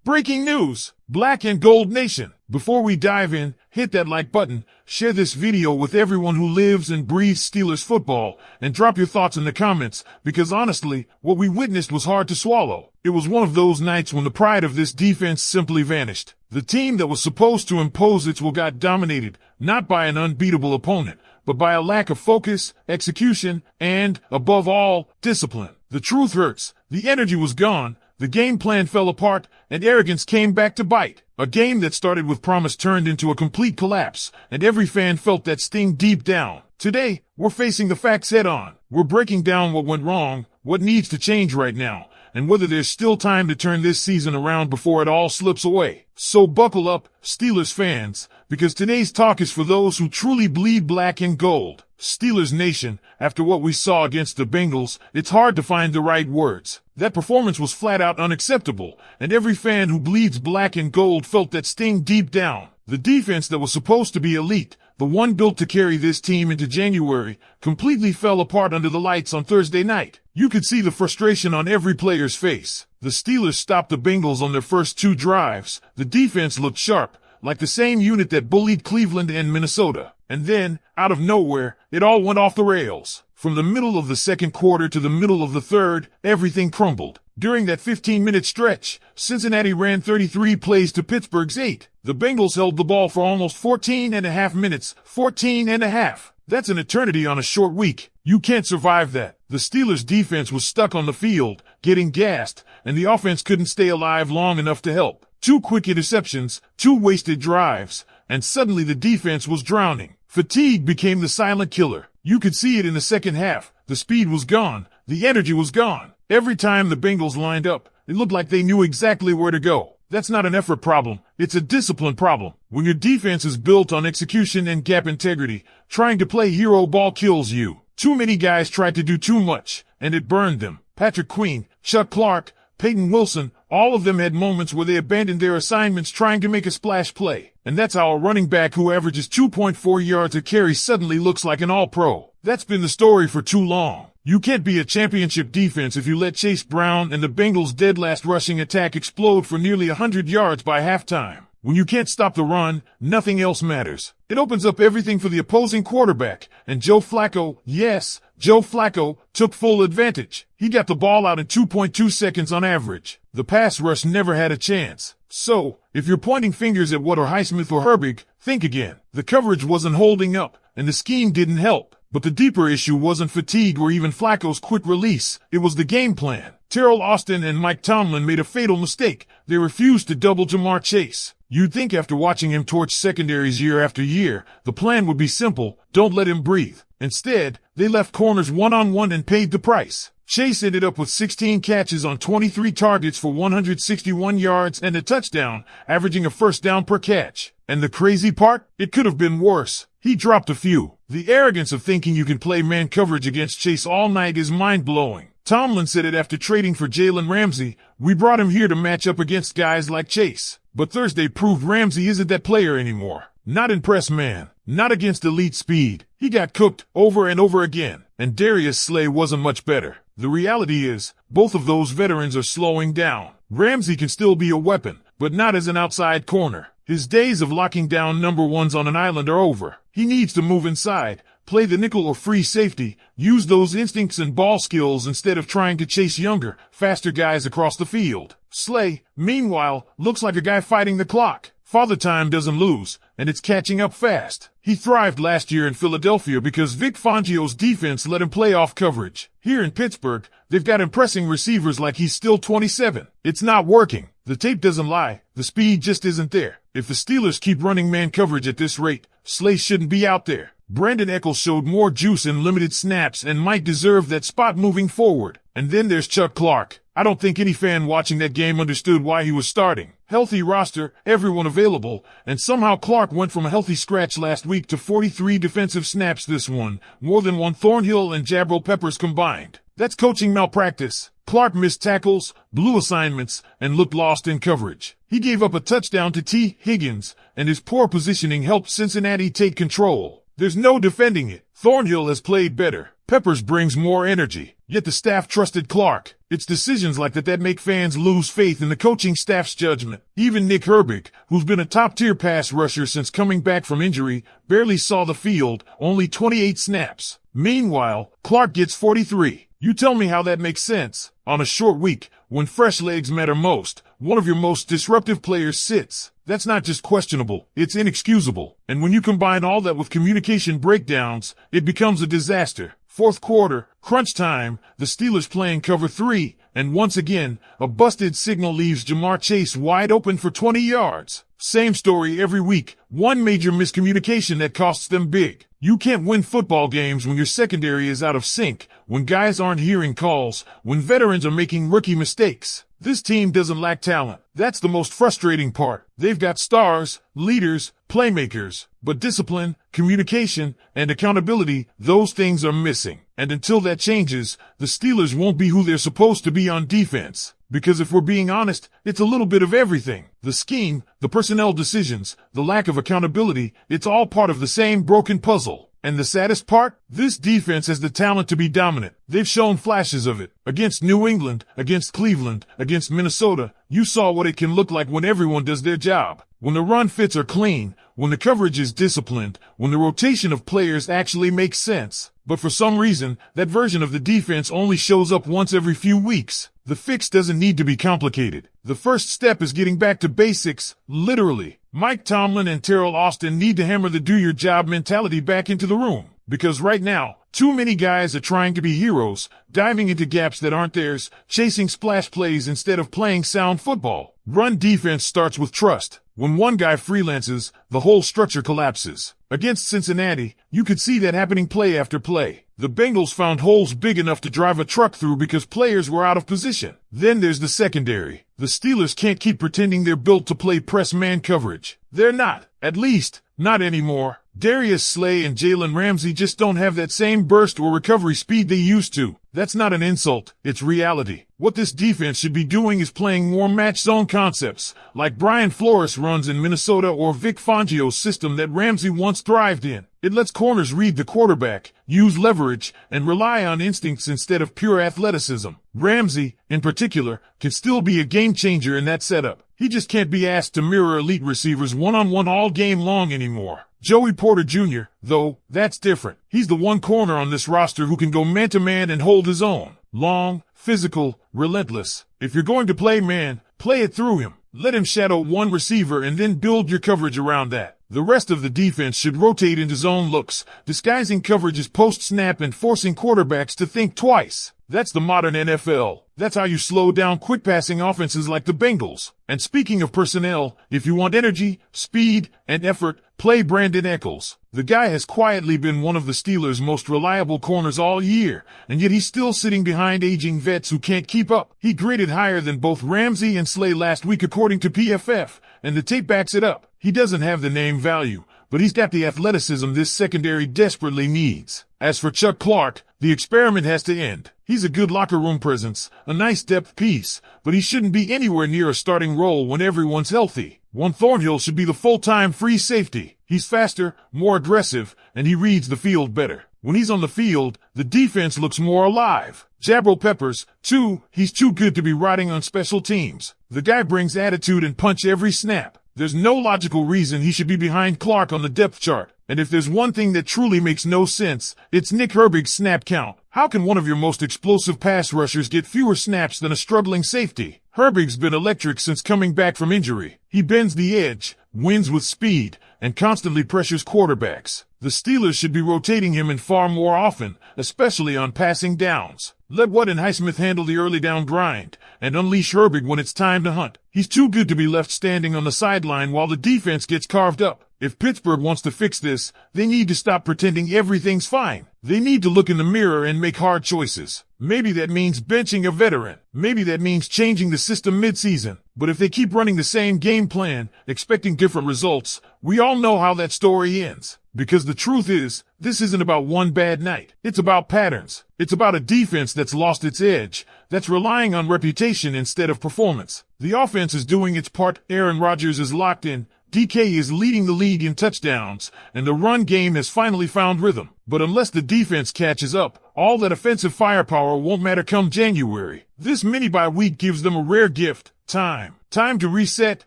Breaking news, Black and Gold Nation. Before we dive in, hit that like button, share this video with everyone who lives and breathes Steelers football, and drop your thoughts in the comments, because honestly, what we witnessed was hard to swallow. It was one of those nights when the pride of this defense simply vanished. The team that was supposed to impose its will got dominated, not by an unbeatable opponent, but by a lack of focus, execution, and, above all, discipline. The truth hurts. The energy was gone. The game plan fell apart, and arrogance came back to bite. A game that started with promise turned into a complete collapse, and every fan felt that sting deep down. Today, we're facing the facts head on. We're breaking down what went wrong, what needs to change right now, and whether there's still time to turn this season around before it all slips away. So buckle up, Steelers fans, because today's talk is for those who truly bleed black and gold. Steelers Nation, after what we saw against the Bengals, it's hard to find the right words. That performance was flat out unacceptable, and every fan who bleeds black and gold felt that sting deep down. The defense that was supposed to be elite, the one built to carry this team into January, completely fell apart under the lights on Thursday night. You could see the frustration on every player's face. The Steelers stopped the Bengals on their first two drives. The defense looked sharp, like the same unit that bullied Cleveland and Minnesota. And then, out of nowhere, it all went off the rails. From the middle of the second quarter to the middle of the third, everything crumbled. During that 15-minute stretch, Cincinnati ran 33 plays to Pittsburgh's 8. The Bengals held the ball for almost 14 and a half minutes. 14 and a half. That's an eternity on a short week. You can't survive that. The Steelers' defense was stuck on the field, getting gassed, and the offense couldn't stay alive long enough to help. 2 quick interceptions, 2 wasted drives, and suddenly the defense was drowning. Fatigue became the silent killer. You could see it in the second half. The speed was gone. The energy was gone. Every time the Bengals lined up, it looked like they knew exactly where to go. That's not an effort problem. It's a discipline problem. When your defense is built on execution and gap integrity, trying to play hero ball kills you. Too many guys tried to do too much, and it burned them. Patrick Queen, Chuck Clark, Peyton Wilson, all of them had moments where they abandoned their assignments trying to make a splash play. And that's how a running back who averages 2.4 yards a carry suddenly looks like an all-pro. That's been the story for too long. You can't be a championship defense if you let Chase Brown and the Bengals' dead last rushing attack explode for nearly 100 yards by halftime. When you can't stop the run, nothing else matters. It opens up everything for the opposing quarterback, and Joe Flacco, yes, Joe Flacco, took full advantage. He got the ball out in 2.2 seconds on average. The pass rush never had a chance. So, if you're pointing fingers at what or Highsmith or Herbig, think again. The coverage wasn't holding up, and the scheme didn't help. But the deeper issue wasn't fatigue or even Flacco's quick release. It was the game plan. Terrell Austin and Mike Tomlin made a fatal mistake. They refused to double Jamar Chase. You'd think after watching him torch secondaries year after year, the plan would be simple: don't let him breathe. Instead, they left corners one-on-one and paid the price. Chase ended up with 16 catches on 23 targets for 161 yards and a touchdown, averaging a first down per catch. And the crazy part? It could have been worse. He dropped a few. The arrogance of thinking you can play man coverage against Chase all night is mind-blowing. Tomlin said it after trading for Jalen Ramsey. We brought him here to match up against guys like Chase. But Thursday proved Ramsey isn't that player anymore. Not in press man. Not against elite speed. He got cooked over and over again. And Darius Slay wasn't much better. The reality is, both of those veterans are slowing down. Ramsey can still be a weapon, but not as an outside corner. His days of locking down number ones on an island are over. He needs to move inside, play the nickel or free safety, use those instincts and ball skills instead of trying to chase younger, faster guys across the field. Slay, meanwhile, looks like a guy fighting the clock. Father Time doesn't lose, and it's catching up fast. He thrived last year in Philadelphia because Vic Fangio's defense let him play off coverage. Here in Pittsburgh, they've got impressing receivers like he's still 27. It's not working. The tape doesn't lie. The speed just isn't there. If the Steelers keep running man coverage at this rate, Slay shouldn't be out there. Brandon Echols showed more juice in limited snaps and might deserve that spot moving forward. And then there's Chuck Clark. I don't think any fan watching that game understood why he was starting. Healthy roster, everyone available, and somehow Clark went from a healthy scratch last week to 43 defensive snaps this one, more than one Thornhill and Jabril Peppers combined. That's coaching malpractice. Clark missed tackles, blew assignments, and looked lost in coverage. He gave up a touchdown to T. Higgins, and his poor positioning helped Cincinnati take control. There's no defending it. Thornhill has played better. Peppers brings more energy. Yet the staff trusted Clark. It's decisions like that make fans lose faith in the coaching staff's judgment. Even Nick Herbig, who's been a top-tier pass rusher since coming back from injury, barely saw the field, only 28 snaps. Meanwhile, Clark gets 43. You tell me how that makes sense. On a short week, when fresh legs matter most, one of your most disruptive players sits. That's not just questionable, it's inexcusable. And when you combine all that with communication breakdowns, it becomes a disaster. Fourth quarter, crunch time, the Steelers playing cover 3, and once again, a busted signal leaves Jamar Chase wide open for 20 yards. Same story every week, one major miscommunication that costs them big. You can't win football games when your secondary is out of sync, when guys aren't hearing calls, when veterans are making rookie mistakes. This team doesn't lack talent. That's the most frustrating part. They've got stars, leaders, playmakers, but discipline, communication, and accountability, those things are missing. And until that changes, the Steelers won't be who they're supposed to be on defense. Because if we're being honest, it's a little bit of everything. The scheme, the personnel decisions, the lack of accountability, it's all part of the same broken puzzle. And the saddest part? This defense has the talent to be dominant. They've shown flashes of it. Against New England, against Cleveland, against Minnesota, you saw what it can look like when everyone does their job. When the run fits are clean, when the coverage is disciplined, when the rotation of players actually makes sense. But for some reason, that version of the defense only shows up once every few weeks. The fix doesn't need to be complicated. The first step is getting back to basics, literally. Mike Tomlin and Terrell Austin need to hammer the do-your-job mentality back into the room. Because right now, too many guys are trying to be heroes, diving into gaps that aren't theirs, chasing splash plays instead of playing sound football. Run defense starts with trust. When one guy freelances, the whole structure collapses. Against Cincinnati, you could see that happening play after play. The Bengals found holes big enough to drive a truck through because players were out of position. Then there's the secondary. The Steelers can't keep pretending they're built to play press man coverage. They're not. At least, not anymore. Darius Slay and Jalen Ramsey just don't have that same burst or recovery speed they used to. That's not an insult, it's reality. What this defense should be doing is playing more match zone concepts, like Brian Flores runs in Minnesota or Vic Fangio's system that Ramsey once thrived in. It lets corners read the quarterback, use leverage, and rely on instincts instead of pure athleticism. Ramsey, in particular, can still be a game changer in that setup. He just can't be asked to mirror elite receivers one-on-one all game long anymore. Joey Porter Jr., though, that's different. He's the one corner on this roster who can go man-to-man and hold his own. Long, physical, relentless. If you're going to play man, play it through him. Let him shadow one receiver and then build your coverage around that. The rest of the defense should rotate into zone looks, disguising coverages post-snap and forcing quarterbacks to think twice. That's the modern NFL. That's how you slow down quick-passing offenses like the Bengals. And speaking of personnel, if you want energy, speed, and effort, play Brandon Echols. The guy has quietly been one of the Steelers' most reliable corners all year, and yet he's still sitting behind aging vets who can't keep up. He graded higher than both Ramsey and Slay last week according to PFF, and the tape backs it up. He doesn't have the name value, but he's got the athleticism this secondary desperately needs. As for Chuck Clark, the experiment has to end. He's a good locker room presence, a nice depth piece, but he shouldn't be anywhere near a starting role when everyone's healthy. Juan Thornhill should be the full-time free safety. He's faster, more aggressive, and he reads the field better. When he's on the field, the defense looks more alive. Jabril Peppers, too, he's too good to be riding on special teams. The guy brings attitude and punch every snap. There's no logical reason he should be behind Clark on the depth chart. And if there's one thing that truly makes no sense, it's Nick Herbig's snap count. How can one of your most explosive pass rushers get fewer snaps than a struggling safety? Herbig's been electric since coming back from injury. He bends the edge, wins with speed, and constantly pressures quarterbacks. The Steelers should be rotating him in far more often, especially on passing downs. Let Watt and Highsmith handle the early down grind, and unleash Herbig when it's time to hunt. He's too good to be left standing on the sideline while the defense gets carved up. If Pittsburgh wants to fix this, they need to stop pretending everything's fine. They need to look in the mirror and make hard choices. Maybe that means benching a veteran. Maybe that means changing the system mid-season. But if they keep running the same game plan, expecting different results, we all know how that story ends. Because the truth is, this isn't about one bad night. It's about patterns. It's about a defense that's lost its edge, that's relying on reputation instead of performance. The offense is doing its part. Aaron Rodgers is locked in. DK is leading the league in touchdowns, and the run game has finally found rhythm. But unless the defense catches up, all that offensive firepower won't matter come January. This mini-bye week gives them a rare gift, time. Time to reset,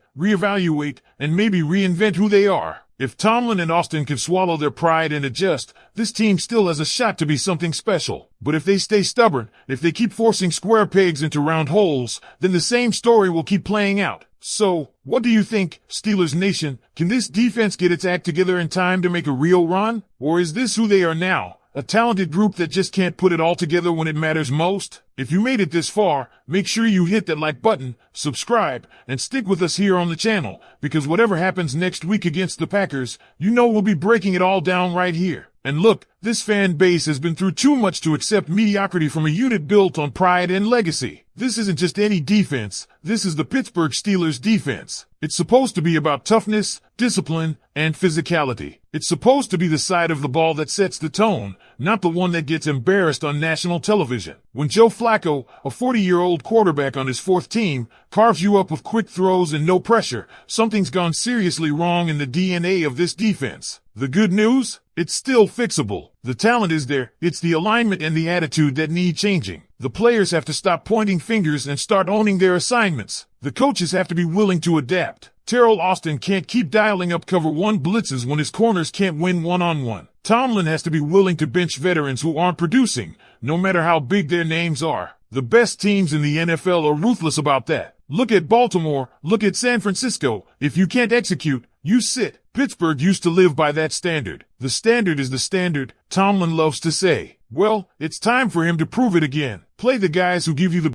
reevaluate, and maybe reinvent who they are. If Tomlin and Austin can swallow their pride and adjust, this team still has a shot to be something special. But if they stay stubborn, if they keep forcing square pegs into round holes, then the same story will keep playing out. So, what do you think, Steelers Nation? Can this defense get its act together in time to make a real run? Or is this who they are now? A talented group that just can't put it all together when it matters most? If you made it this far, make sure you hit that like button, subscribe, and stick with us here on the channel, because whatever happens next week against the Packers, you know we'll be breaking it all down right here. And look, this fan base has been through too much to accept mediocrity from a unit built on pride and legacy. This isn't just any defense, this is the Pittsburgh Steelers defense. It's supposed to be about toughness, discipline, and physicality. It's supposed to be the side of the ball that sets the tone, not the one that gets embarrassed on national television. When Joe Flacco, a 40-year-old quarterback on his fourth team, carves you up with quick throws and no pressure, something's gone seriously wrong in the DNA of this defense. The good news? It's still fixable. The talent is there. It's the alignment and the attitude that need changing. The players have to stop pointing fingers and start owning their assignments. The coaches have to be willing to adapt. Terrell Austin can't keep dialing up cover one blitzes when his corners can't win one-on-one. Tomlin has to be willing to bench veterans who aren't producing, no matter how big their names are. The best teams in the NFL are ruthless about that. Look at Baltimore, look at San Francisco. If you can't execute, you sit. Pittsburgh used to live by that standard. The standard is the standard, Tomlin loves to say. Well, it's time for him to prove it again. Play the guys who give you the